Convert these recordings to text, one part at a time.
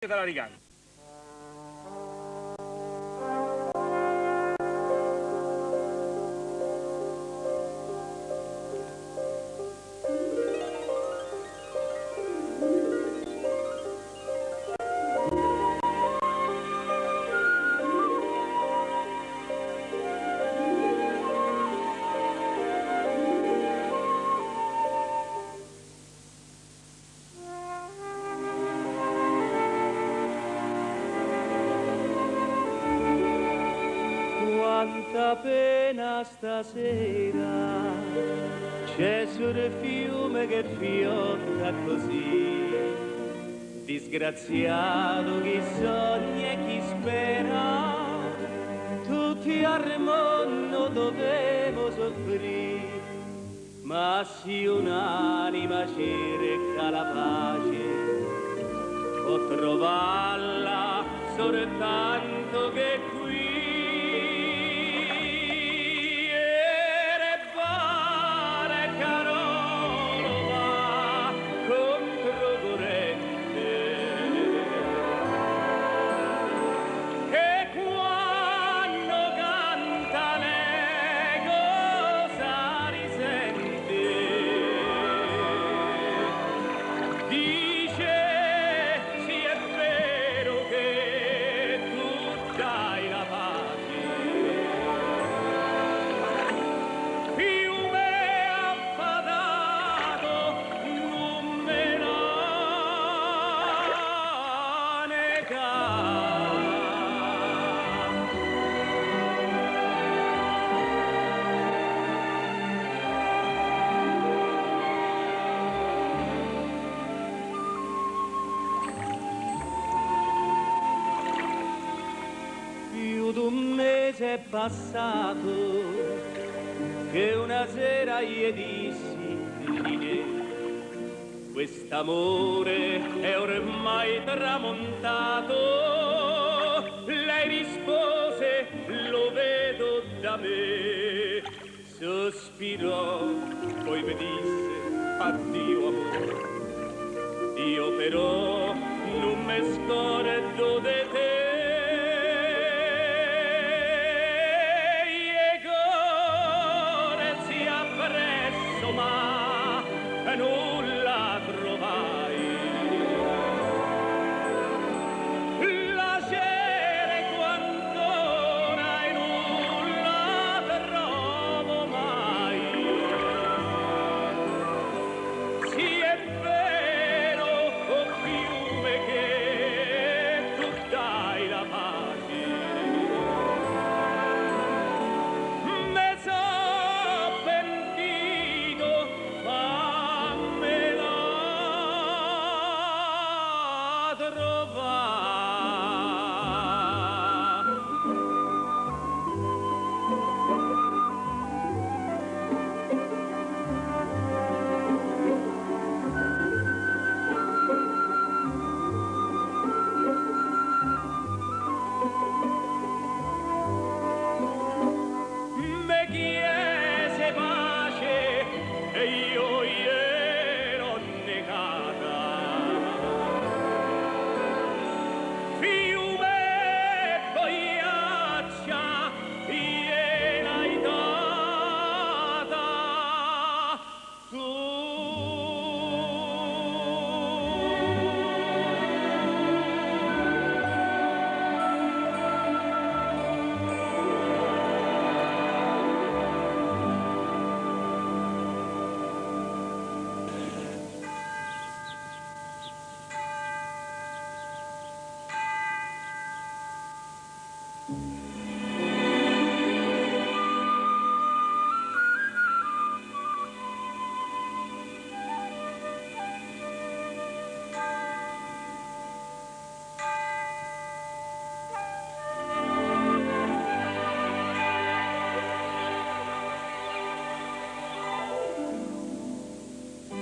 te la ricanto. Quanta pena stasera c'è sul fiume che fiotta così, disgraziato chi sogna e chi spera, tutti al mondo dovevo soffrire, ma se un'anima cerca la pace, può trovarla soltanto che qui. È passato che una sera gli dissi quest'amore è ormai tramontato. Lei rispose lo vedo da me, sospirò, poi mi disse addio amore, io però non mi scordo di te.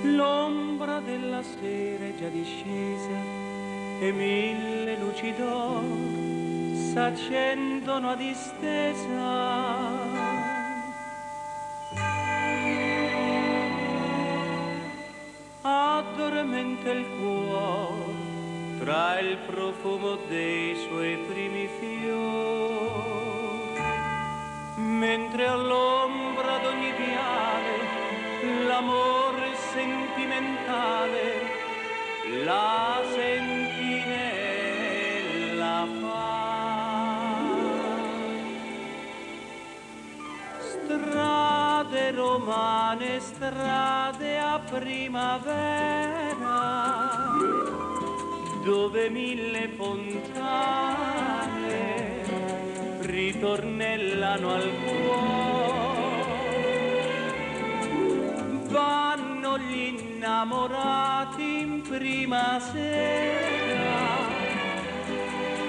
L'ombra della sera è già discesa e mille luci d'oro s'accendono a distesa. Addormenta il cuore tra il profumo dei suoi primi fiori, mentre all'ombra d'ogni viale l'amore sentimentale la sentinella fa. Strade romane, strade a primavera, dove mille fontane ritornellano al cuore. Vanno gli innamorati in prima sera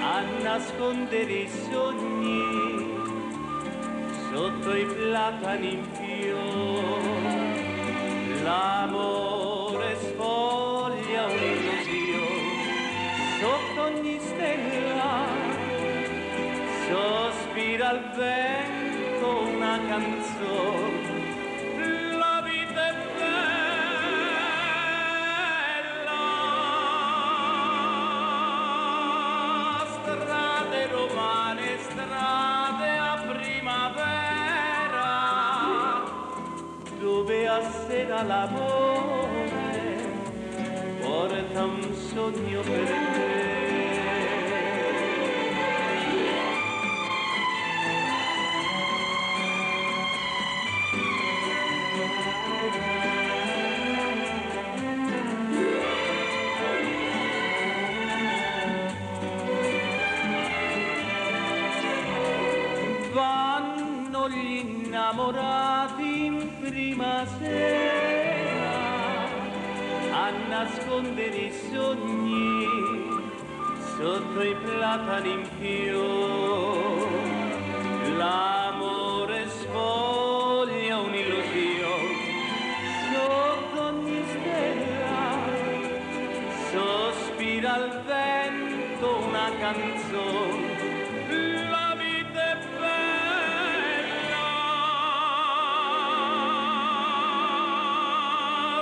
a nascondere i sogni sotto i platani in fiore. L'amore sfoglia un'illusione sotto ogni stella, sospira al vento una canzone. La vita è bella, strade romane, strade a primavera, dove a sera l'amore porta un sogno per te. Vanno gli innamorati in prima sera a nascondere i sogni sotto i platani in fiore. L'amore sfoglia un'illusione sotto ogni stella, sospira al vento una canzone. La vita è bella,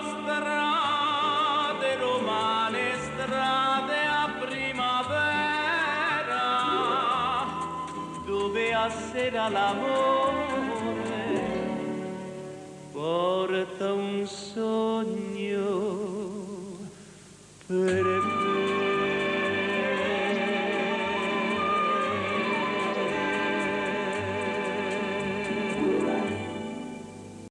strade romane, strade a primavera, dove a sera l'amore porta un sogno per